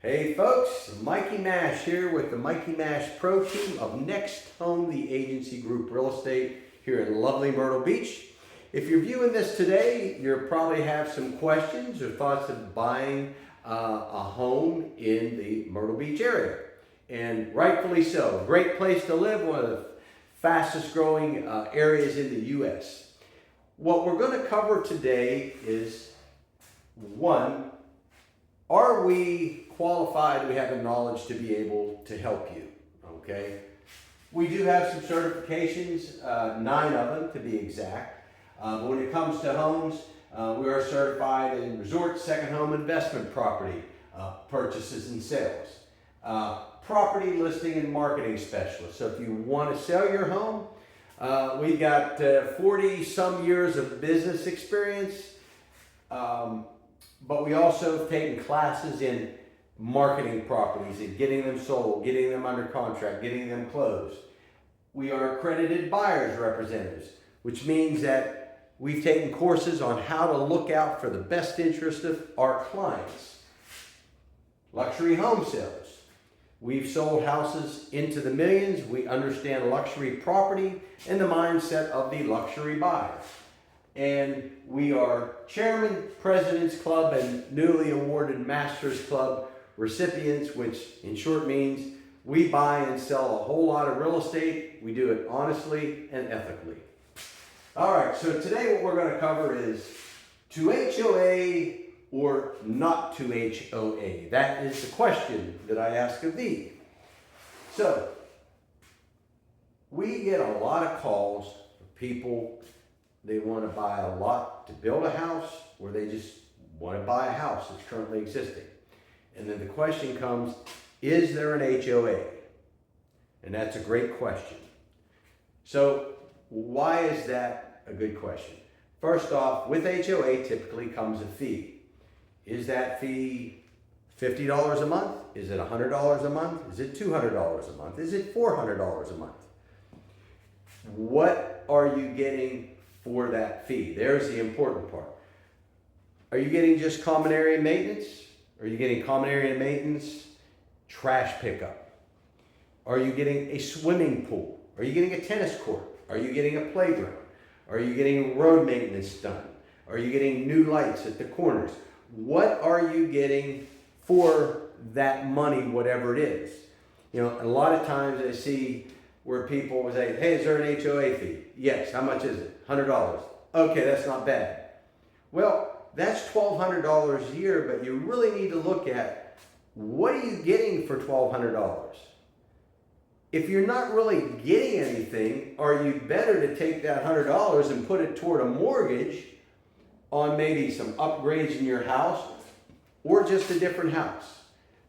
Hey folks, Mikey Mash here with the Mikey Mash Pro Team of Next Home, the agency group real estate here in lovely Myrtle Beach. If you're viewing this today, you'll probably have some questions or thoughts of buying a home in the Myrtle Beach area. And rightfully so, great place to live, one of the fastest growing areas in the U.S. What we're going to cover today is, one, are we qualified? Do we have the knowledge to be able to help you? Okay. We do have some certifications, 9 of them to be exact. But when it comes to homes, we are certified in resort, second home, investment property purchases and sales. Property listing and marketing specialist. So if you want to sell your home, we've got 40 some years of business experience. But we also have taken classes in marketing properties and getting them sold, getting them under contract, getting them closed. We are accredited buyers representatives, which means that we've taken courses on how to look out for the best interest of our clients. Luxury home sales. We've sold houses into the millions. We understand luxury property and the mindset of the luxury buyer. And we are Chairman, President's Club, and newly awarded Masters Club recipients, which in short means we buy and sell a whole lot of real estate. We do it honestly and ethically. All right, so today what we're going to cover is to HOA or not to HOA. That is the question that I ask of thee. So, we get a lot of calls from people. They want to buy a lot to build a house, or they just want to buy a house that's currently existing. And then the question comes, is there an HOA? And that's a great question. So why is that a good question? First off, with HOA typically comes a fee. Is that fee $50 a month? Is it $100 a month? Is it $200 a month? Is it $400 a month? What are you getting for that fee? There's the important part. Are you getting just common area maintenance? Are you getting common area maintenance, trash pickup? Are you getting a swimming pool? Are you getting a tennis court? Are you getting a playground? Are you getting road maintenance done? Are you getting new lights at the corners? What are you getting for that money, whatever it is? You know, a lot of times I see where people will say, hey, is there an HOA fee? Yes. How much is it? $100. Okay, that's not bad. Well, that's $1,200 a year, but you really need to look at what are you getting for $1,200? If you're not really getting anything, are you better to take that $100 and put it toward a mortgage on maybe some upgrades in your house or just a different house?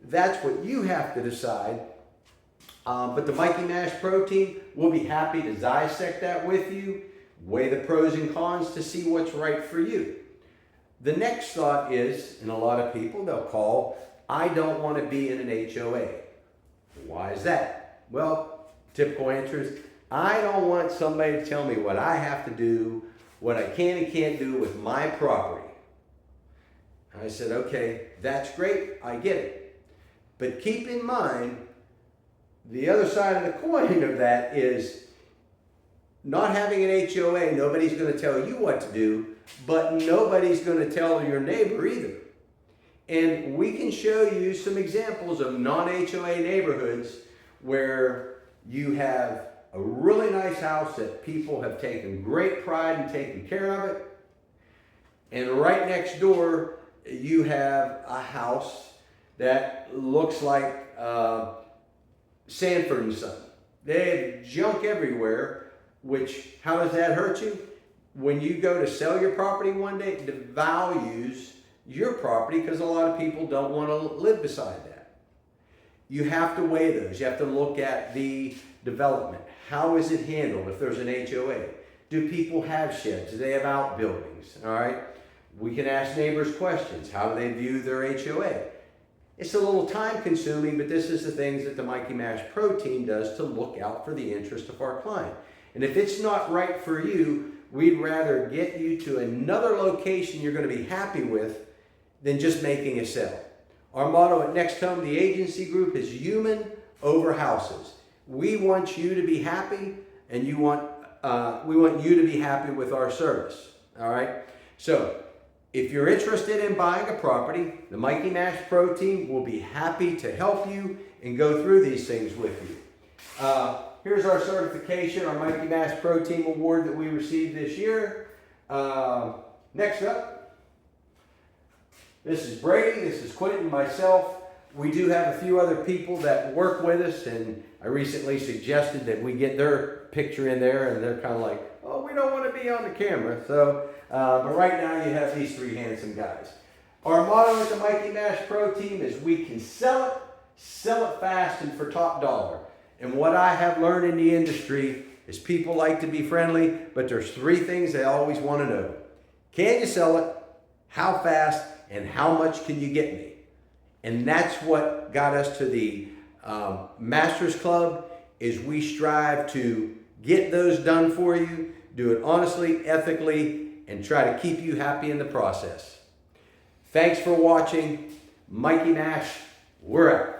That's what you have to decide. But the Mikey Mash Pro Team will be happy to dissect that with you, weigh the pros and cons to see what's right for you. The next thought is, and a lot of people, they'll call, I don't want to be in an HOA. Why is that? Well, typical answer is, I don't want somebody to tell me what I have to do, what I can and can't do with my property. I said, okay, that's great, I get it. But keep in mind, the other side of the coin of that is not having an HOA, nobody's going to tell you what to do, but nobody's going to tell your neighbor either. And we can show you some examples of non-HOA neighborhoods where you have a really nice house that people have taken great pride in taking care of it. And right next door, you have a house that looks like Sanford and Son. They have junk everywhere, which, how does that hurt you? When you go to sell your property one day, it devalues your property because a lot of people don't want to live beside that. You have to weigh those. You have to look at the development. How is it handled if there's an HOA? Do people have sheds? Do they have outbuildings? All right. We can ask neighbors questions. How do they view their HOA? It's a little time consuming, but this is the things that the Mikey Mash Pro Team does to look out for the interest of our client. And if it's not right for you, we'd rather get you to another location you're going to be happy with than just making a sale. Our motto at Next Home, the agency group, is human over houses. We want you to be happy, and we want you to be happy with our service. All right. So if you're interested in buying a property, the Mikey Nash Pro team will be happy to help you and go through these things with you. Here's our certification, our Mikey Nash Pro Team Award that we received this year. Next up, this is Brady, this is Quentin, myself. We do have a few other people that work with us, and I recently suggested that we get their picture in there, and they're kind of like, oh, we don't want to be on the camera. So, but right now you have these three handsome guys. Our motto at the Mikey Nash Pro Team is we can sell it fast and for top dollar. And what I have learned in the industry is people like to be friendly, but there's three things they always want to know. Can you sell it? How fast? And how much can you get me? And that's what got us to the Masters Club, is we strive to get those done for you, do it honestly, ethically, and try to keep you happy in the process. Thanks for watching. Mikey Nash, we're out.